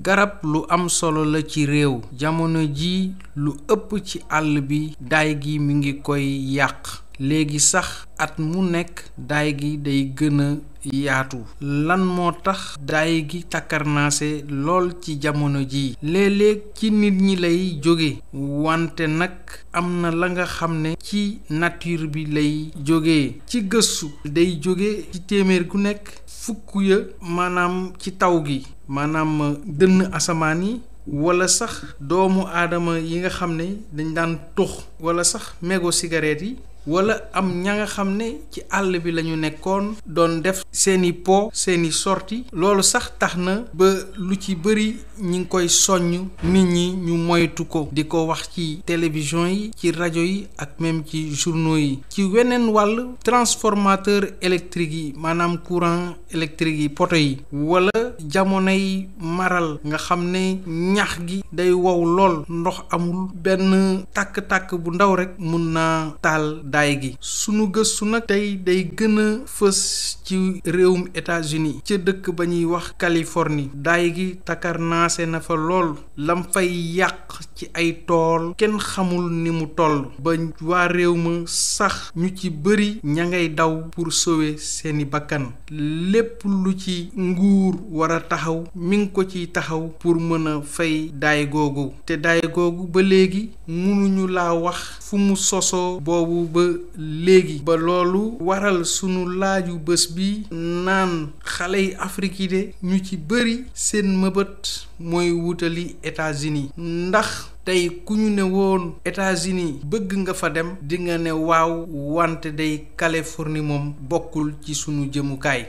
garab lu am solo la ci réew jamono ji lu ëpp ci àll bi daay gi mi ngi koy yàq léegi sax at mu nekk daay gi day gëna yaatu lan moo tax daay gi takkarnaase lool ci jamono ji léeg-léeg ci nit ñi lay jóge wante nag am na la nga xam ne ci nature bi lay jóge ci gëstu day jóge ci téeméer gu nekk fukk ya maanaam ci taw gi maanaam dënn asamaan yi wala sax doomu aadama yi nga xam ne dañ daan tux wala sax mégo cigarette yi wala am ña nga xam ne ci àll bi lañu nekkoon doon def seeni po seeni sorti loolu sax tax na ba lu ci bëri ñi ngi koy soññ nit ñi ñu moytu ko di ko wax ci télévision yi ci rajo yi ak même ci journaux yi ci weneen wàll transformateur électrique yi maanaam courant électrique yi poto yi wala jamonoy maral nga xam ne ñax gi day wow lool ndox amul benn tàkk-tàkk bu ndaw rekk mun naa taal daay gi sunu gëstu nag tey day gën a fës ci réewum États-Unis ca dëkk ba ñuy wax Californie daay gi takkarnaase na fa lool lam fay yàq ci ay tool kenn xamul ni mu toll ba waa réew ma sax ñu ci bëri ña ngay daw pour sauver seeni bakkan lépp lu ci nguur war a taxaw mi ngi ko ciy taxaw pour mën a fay daay googu te daay googu ba léegi mënuñu laa wax fu mu sosoo boobu ba léegi ba loolu waral sunu laaju bés bi naan xale yi Afrique yi de ñu ci bëri seen mëbët mooy wutali États-Unis ndax tey ku ñu ne woon États-Unis bëgg nga fa dem di nga ne waaw wante day Californie moom bokkul ci sunu jëmukaay